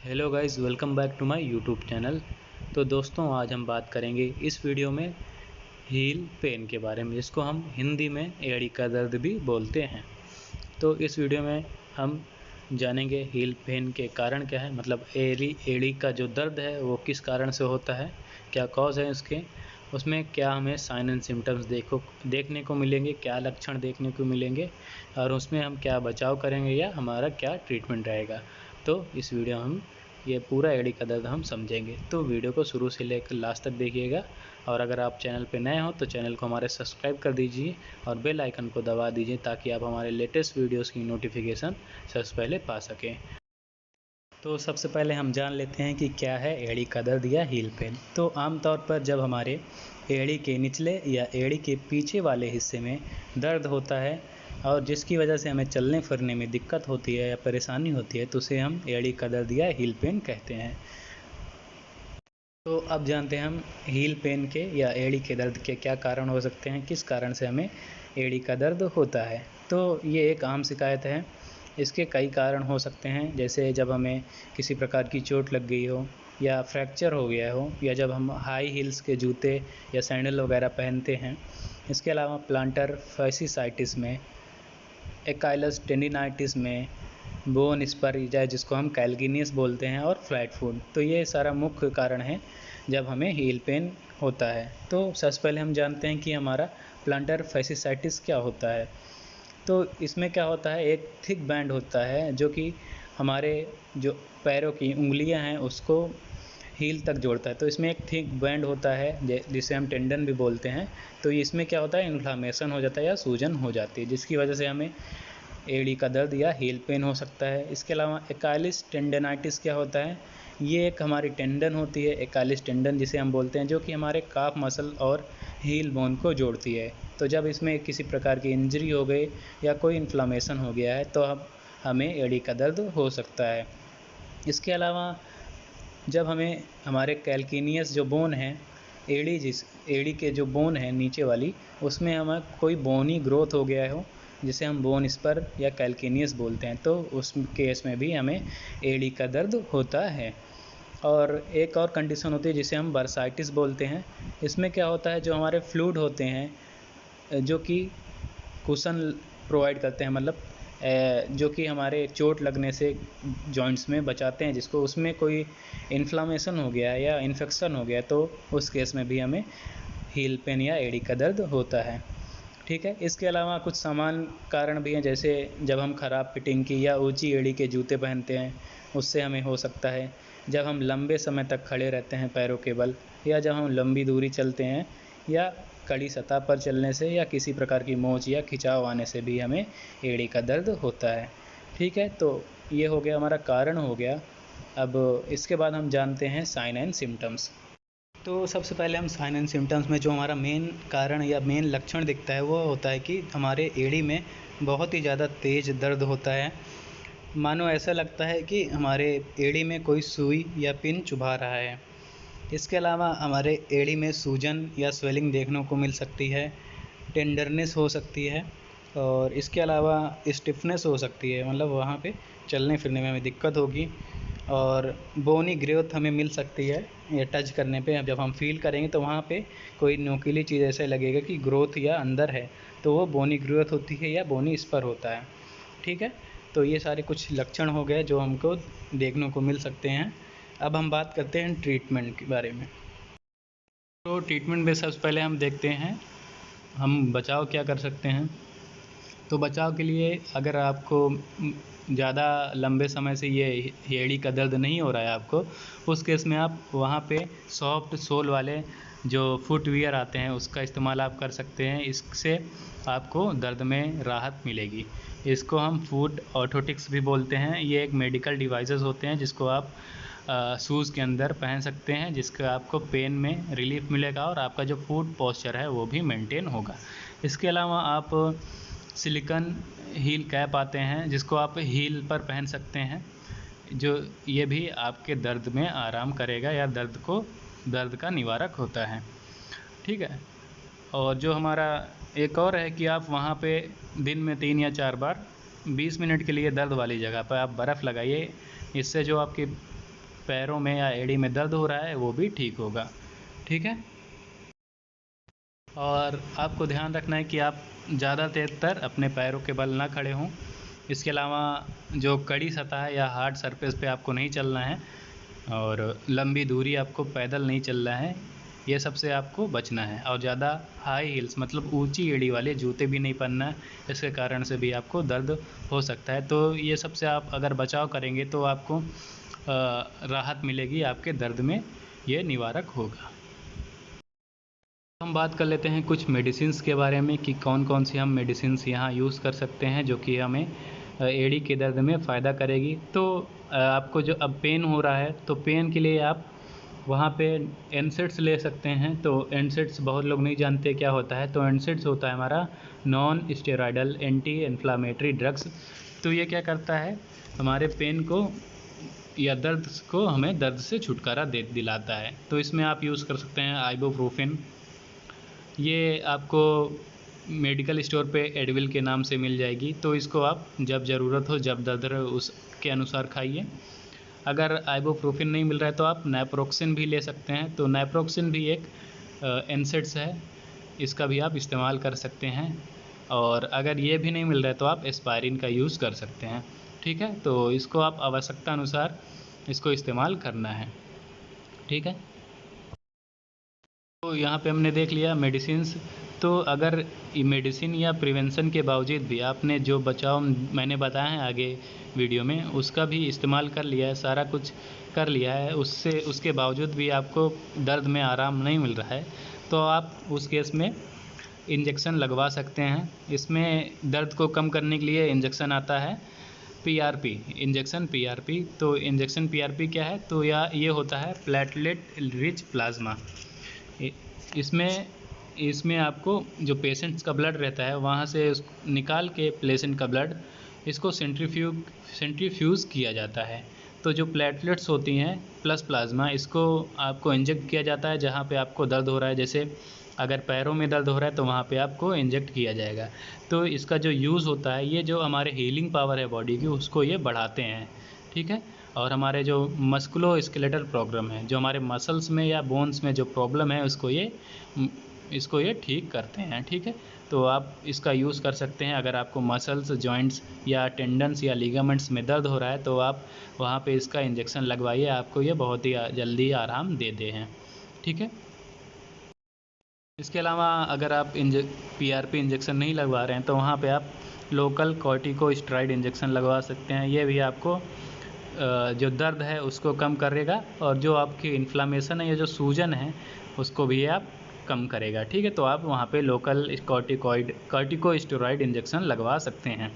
Hello guys, welcome back to my YouTube channel. तो दोस्तों, आज हम बात करेंगे इस वीडियो में हील पेन के बारे में, जिसको हम हिंदी में एड़ी का दर्द भी बोलते हैं। तो इस वीडियो में हम जानेंगे हील पेन के कारण क्या है, मतलब एड़ी का जो दर्द है वो किस कारण से होता है, क्या कॉज है उसके, उसमें क्या हमें साइन एंड सिम्टम्स देखने को मिलेंगे, क्या लक्षण देखने को मिलेंगे और उसमें हम क्या बचाव करेंगे या हमारा क्या ट्रीटमेंट रहेगा। तो इस वीडियो में हम ये पूरा एड़ी का दर्द हम समझेंगे। तो वीडियो को शुरू से लेकर लास्ट तक देखिएगा और अगर आप चैनल पर नए हो तो चैनल को हमारे सब्सक्राइब कर दीजिए और बेल आइकन को दबा दीजिए ताकि आप हमारे लेटेस्ट वीडियोस की नोटिफिकेशन सबसे पहले पा सकें। तो सबसे पहले हम जान लेते हैं कि क्या है एड़ी का दर्द या हील पेन। तो आमतौर पर जब हमारे एड़ी के निचले या एड़ी के पीछे वाले हिस्से में दर्द होता है और जिसकी वजह से हमें चलने फिरने में दिक्कत होती है या परेशानी होती है तो उसे हम एड़ी का दर्द या हील पेन कहते हैं। तो अब जानते हैं हम हील पेन के या एड़ी के दर्द के क्या कारण हो सकते हैं, किस कारण से हमें एड़ी का दर्द होता है। तो ये एक आम शिकायत है। इसके कई कारण हो सकते हैं, जैसे जब हमें किसी प्रकार की चोट लग गई हो या फ्रैक्चर हो गया हो या जब हम हाई हील्स के जूते या सैंडल वगैरह पहनते हैं। इसके अलावा प्लांटर फैसिसाइटिस में, एकाइलस टेंडिनाइटिस में, बोन स्पर जिसको हम कैल्गिनियस बोलते हैं, और फ्लैट फुट। तो ये सारा मुख्य कारण है जब हमें हील पेन होता है। तो सबसे पहले हम जानते हैं कि हमारा प्लांटर फैसिसाइटिस क्या होता है। तो इसमें क्या होता है, एक थिक बैंड होता है जो कि हमारे जो पैरों की उंगलियां हैं उसको हील तक जोड़ता है। तो इसमें एक थिक बैंड होता है जिसे हम टेंडन भी बोलते हैं। तो इसमें क्या होता है, इन्फ्लामेशन हो जाता है या सूजन हो जाती है, जिसकी वजह से हमें एड़ी का दर्द या हील पेन हो सकता है। इसके अलावा एकाइलिस टेंडनाइटिस क्या होता है, ये एक हमारी टेंडन होती है, एकाइलिस टेंडन जिसे हम बोलते हैं, जो कि हमारे काफ मसल और हील बोन को जोड़ती है। तो जब इसमें किसी प्रकार की इंजरी हो गई या कोई इन्फ्लामेशन हो गया है तो अब हमें एड़ी का दर्द हो सकता है। इसके अलावा जब हमें हमारे कैल्किनियस जो बोन है, एड़ी के जो बोन है नीचे वाली, उसमें हमें कोई बोनी ग्रोथ हो गया हो जिसे हम बोन स्पर या कैल्किनियस बोलते हैं, तो उस केस में भी हमें एड़ी का दर्द होता है। और एक और कंडीशन होती है जिसे हम बर्साइटिस बोलते हैं। इसमें क्या होता है, जो हमारे फ्लूइड होते हैं जो कि कुशन प्रोवाइड करते हैं, मतलब जो कि हमारे चोट लगने से जॉइंट्स में बचाते हैं जिसको, उसमें कोई इन्फ्लामेशन हो गया है या इन्फेक्शन हो गया है तो उस केस में भी हमें हील पेन या एड़ी का दर्द होता है। ठीक है। इसके अलावा कुछ सामान्य कारण भी हैं, जैसे जब हम ख़राब फिटिंग की या ऊंची एड़ी के जूते पहनते हैं उससे हमें हो सकता है। जब हम लंबे समय तक खड़े रहते हैं पैरों के बल, या जब हम लंबी दूरी चलते हैं, या कड़ी सतह पर चलने से, या किसी प्रकार की मोच या खिंचाव आने से भी हमें एड़ी का दर्द होता है। ठीक है। तो ये हो गया, हमारा कारण हो गया। अब इसके बाद हम जानते हैं साइन एंड सिम्टम्स। तो सबसे पहले हम साइन एंड सिम्टम्स में जो हमारा मेन कारण या मेन लक्षण दिखता है वो होता है कि हमारे एड़ी में बहुत ही ज़्यादा तेज़ दर्द होता है। मानो ऐसा लगता है कि हमारे एड़ी में कोई सुई या पिन चुभा रहा है। इसके अलावा हमारे एड़ी में सूजन या स्वेलिंग देखने को मिल सकती है, टेंडरनेस हो सकती है, और इसके अलावा स्टिफनेस हो सकती है, मतलब वहाँ पे चलने फिरने में हमें दिक्कत होगी, और बोनी ग्रोथ हमें मिल सकती है। ये टच करने पे जब हम फील करेंगे तो वहाँ पे कोई नोकीली चीज़ ऐसे लगेगा कि ग्रोथ या अंदर है, तो वो बोनी ग्रोथ होती है या बोनी स्पर होता है। ठीक है। तो ये सारे कुछ लक्षण हो गए जो हमको देखने को मिल सकते हैं। अब हम बात करते हैं ट्रीटमेंट के बारे में। तो ट्रीटमेंट में सबसे पहले हम देखते हैं हम बचाव क्या कर सकते हैं। तो बचाव के लिए, अगर आपको ज़्यादा लंबे समय से ये एड़ी का दर्द नहीं हो रहा है आपको, उस केस में आप वहाँ पे सॉफ्ट सोल वाले जो फुटवियर आते हैं उसका इस्तेमाल आप कर सकते हैं। इससे आपको दर्द में राहत मिलेगी। इसको हम फुट ऑर्थोटिक्स भी बोलते हैं। ये एक मेडिकल डिवाइसेस होते हैं जिसको आप शूज़ के अंदर पहन सकते हैं, जिसका आपको पेन में रिलीफ मिलेगा और आपका जो फुट पोस्चर है वो भी मेंटेन होगा। इसके अलावा आप सिलिकॉन हील कैप आते हैं जिसको आप हील पर पहन सकते हैं, जो ये भी आपके दर्द में आराम करेगा या दर्द का निवारक होता है। ठीक है। और जो हमारा एक और है कि आप वहाँ पे दिन में 3 या 4 बार 20 मिनट के लिए दर्द वाली जगह पर आप बर्फ़ लगाइए। इससे जो आपकी पैरों में या एड़ी में दर्द हो रहा है वो भी ठीक होगा। ठीक है, और आपको ध्यान रखना है कि आप ज़्यादा देर तक अपने पैरों के बल ना खड़े हों। इसके अलावा जो कड़ी सतह है या हार्ड सरफेस पे आपको नहीं चलना है, और लंबी दूरी आपको पैदल नहीं चलना है, ये सबसे आपको बचना है। और ज़्यादा हाई हील्स मतलब ऊंची एड़ी वाले जूते भी नहीं पहनना है, इसके कारण से भी आपको दर्द हो सकता है। तो ये सबसे आप अगर बचाव करेंगे तो आपको राहत मिलेगी, आपके दर्द में ये निवारक होगा। हम बात कर लेते हैं कुछ मेडिसिन्स के बारे में कि कौन कौन सी हम मेडिसिन्स यहाँ यूज़ कर सकते हैं जो कि हमें एड़ी के दर्द में फ़ायदा करेगी। तो आपको जो अब पेन हो रहा है तो पेन के लिए आप वहाँ पे एनसेड्स ले सकते हैं। तो एनसेड्स बहुत लोग नहीं जानते क्या होता है। तो एनसेड्स होता है हमारा non steroidal anti inflammatory drugs. तो ये क्या करता है, हमारे पेन को या दर्द को हमें दर्द से छुटकारा दिलाता है। तो इसमें आप यूज़ कर सकते हैं आइबुप्रोफेन। ये आपको मेडिकल स्टोर पे एडविल के नाम से मिल जाएगी। तो इसको आप जब ज़रूरत हो, जब दर्द रहे, उसके अनुसार खाइए। अगर आइबुप्रोफेन नहीं मिल रहा है तो आप नैप्रोक्सिन भी ले सकते हैं। तो नैप्रोक्सिन भी एक एनसेड्स है, इसका भी आप इस्तेमाल कर सकते हैं। और अगर ये भी नहीं मिल रहा है तो आप एस्पायरिन का यूज़ कर सकते हैं। ठीक है, तो इसको आप आवश्यकता अनुसार इसको इस्तेमाल करना है। ठीक है, तो यहाँ पे हमने देख लिया मेडिसिन्स। तो अगर मेडिसिन या प्रिवेंशन के बावजूद भी आपने जो बचाव मैंने बताया है आगे वीडियो में, उसका भी इस्तेमाल कर लिया है, सारा कुछ कर लिया है, उसके बावजूद भी आपको दर्द में आराम नहीं मिल रहा है, तो आप उस केस में इंजेक्शन लगवा सकते हैं। इसमें दर्द को कम करने के लिए इंजेक्शन आता है PRP, इंजेक्शन PRP। तो इंजेक्शन PRP क्या है, तो ये होता है प्लेटलेट रिच प्लाज्मा। इसमें आपको जो पेशेंट्स का ब्लड रहता है वहाँ से निकाल के पेशेंट का ब्लड इसको सेंट्रीफ्यूज़ किया जाता है। तो जो प्लेटलेट्स होती हैं प्लस प्लाज्मा, इसको आपको इंजेक्ट किया जाता है जहाँ पे आपको दर्द हो रहा है। जैसे अगर पैरों में दर्द हो रहा है तो वहाँ पे आपको इंजेक्ट किया जाएगा। तो इसका जो यूज़ होता है, ये जो हमारे हीलिंग पावर है बॉडी की, उसको ये बढ़ाते हैं। ठीक है, और हमारे जो मस्कुलो स्केलेटल प्रॉब्लम है, जो हमारे मसल्स में या बोन्स में जो प्रॉब्लम है, इसको ये ठीक करते हैं। ठीक है, तो आप इसका यूज़ कर सकते हैं। अगर आपको मसल्स, जॉइंट्स या टेंडन्स या लिगामेंट्स में दर्द हो रहा है तो आप वहाँ पे इसका इंजेक्शन लगवाइए, आपको ये बहुत ही जल्दी आराम दे दे हैं। ठीक है, इसके अलावा अगर आप PRP इंजेक्शन नहीं लगवा रहे हैं तो वहाँ पे आप लोकल कॉर्टिकोस्टेरॉइड इंजेक्शन लगवा सकते हैं। ये भी आपको जो दर्द है उसको कम करेगा, और जो आपकी इन्फ्लामेशन है या जो सूजन है उसको भी आप कम करेगा। ठीक है, तो आप वहाँ पे लोकल कॉर्टिकोस्टेरॉइड इंजेक्शन लगवा सकते हैं।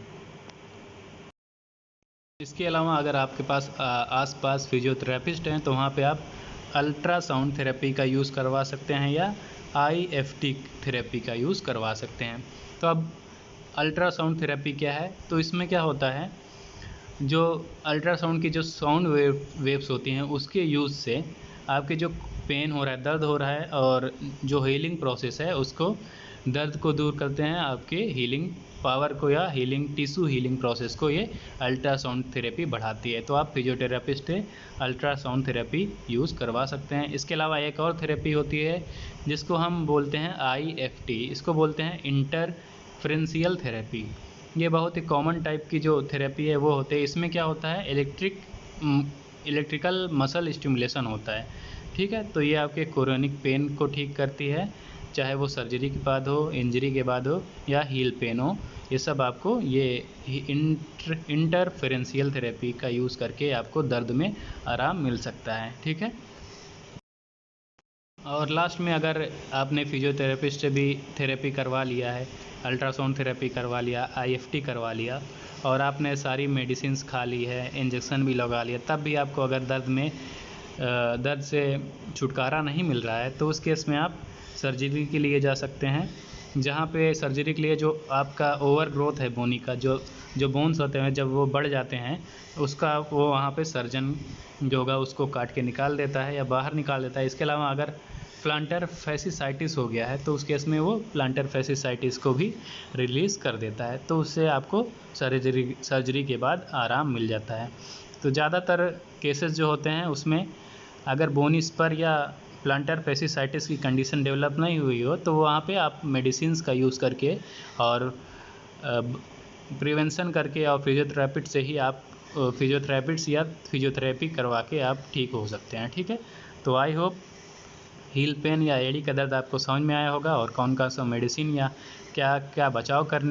इसके अलावा अगर आपके पास आसपास फिजियोथेरेपिस्ट हैं तो वहाँ पे आप अल्ट्रासाउंड थेरेपी का यूज़ करवा सकते हैं या IFT थेरेपी का यूज़ करवा सकते हैं। तो अब अल्ट्रासाउंड थेरेपी क्या है, तो इसमें क्या होता है, जो अल्ट्रासाउंड की जो साउंड वेव्स होती हैं उसके यूज़ से आपके जो पेन हो रहा है, दर्द हो रहा है, और जो हीलिंग प्रोसेस है उसको दर्द को दूर करते हैं, आपके हीलिंग पावर को या टिश्यू हीलिंग प्रोसेस को ये अल्ट्रासाउंड थेरेपी बढ़ाती है। तो आप फिजियोथेरेपिस्ट से अल्ट्रासाउंड थेरेपी यूज़ करवा सकते हैं। इसके अलावा एक और थेरेपी होती है जिसको हम बोलते हैं IFT, इसको बोलते हैं इंटरफेरेंशियल थेरेपी। ये बहुत ही कॉमन टाइप की जो थेरेपी है वो होते हैं। इसमें क्या होता है, इलेक्ट्रिकल मसल स्टिमुलेशन होता है। ठीक है, तो ये आपके क्रोनिक पेन को ठीक करती है, चाहे वो सर्जरी के बाद हो, इंजरी के बाद हो, या हील पेन हो। ये सब आपको ये इंटरफेरेंशियल थेरेपी का यूज़ करके आपको दर्द में आराम मिल सकता है। ठीक है, और लास्ट में अगर आपने फिजियोथेरेपिस्ट से भी थेरेपी करवा लिया है, अल्ट्रासाउंड थेरेपी करवा लिया, IFT करवा लिया, और आपने सारी मेडिसिन्स खा ली है, इंजेक्शन भी लगा लिया, तब भी आपको अगर दर्द से छुटकारा नहीं मिल रहा है तो उस केस में आप सर्जरी के लिए जा सकते हैं। जहाँ पे सर्जरी के लिए जो आपका ओवर ग्रोथ है बोनी का, जो बोन्स होते हैं जब वो बढ़ जाते हैं उसका वो वहाँ पे सर्जन जो होगा उसको काट के निकाल देता है या बाहर निकाल देता है। इसके अलावा अगर प्लांटर फैसिसाइटिस हो गया है तो उस केस में वो प्लांटर फैसिसाइटिस को भी रिलीज़ कर देता है, तो उससे आपको सर्जरी के बाद आराम मिल जाता है। तो ज़्यादातर केसेस जो होते हैं उसमें अगर बोनी स्पर या प्लांटर फेसिसाइटिस की कंडीशन डेवलप नहीं हुई हो तो वहाँ पे आप मेडिसिन्स का यूज़ करके और प्रिवेंशन करके और फिजियोथेरेपिस्ट से ही आप फिजियोथेरेपिस्ट या फिजियोथेरेपी करवा के आप ठीक हो सकते हैं। ठीक है, तो आई होप हील पेन या एड़ी का दर्द आपको समझ में आया होगा और कौन कौन सा मेडिसिन या क्या क्या बचाव करने